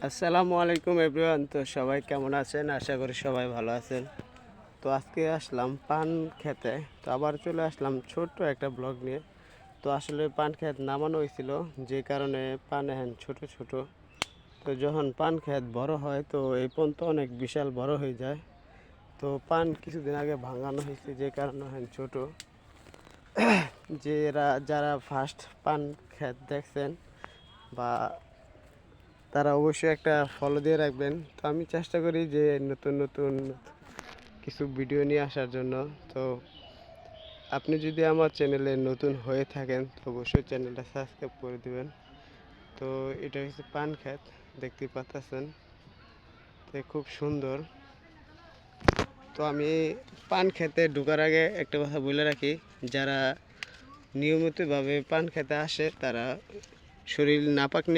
আসসালামু আলাইকুম এভরিওয়ান। তো সবাই কেমন আছেন? আশা করি সবাই ভালো আছেন। তো আজকে আসলাম পান খেতে। তো আবার চলে আসলাম ছোট্ট একটা ব্লগ নিয়ে। তো আসলে পান ক্ষেত নামানো হয়েছিল, যে কারণে পান এখন ছোট ছোট। তো যখন পান ক্ষেত বড় হয় তো এই পন তো অনেক বিশাল বড় হয়ে যায়। তো পান কিছুদিন আগে ভাঙানো হয়েছে, যে কারণে এখন ছোট। যারা ফার্স্ট পান ক্ষেত দেখছেন বা তারা অবশ্যই একটা ফলো দিয়ে রাখবেন। তো আমি চেষ্টা করি যে নতুন নতুন কিছু ভিডিও নিয়ে আসার জন্য। তো আপনি যদি আমার চ্যানেলে নতুন হয়ে থাকেন তো অবশ্যই চ্যানেলটা সাবস্ক্রাইব করে দিবেন। তো এটা হচ্ছে পান ক্ষেত, দেখতেই পাচ্ছেন, তো খুব সুন্দর। তো আমি পান খেতে ঢোকার আগে একটা কথা বলে রাখি, যারা নিয়মিতভাবে পান খেতে আসে তারা শরীর নাপাক নিয়ে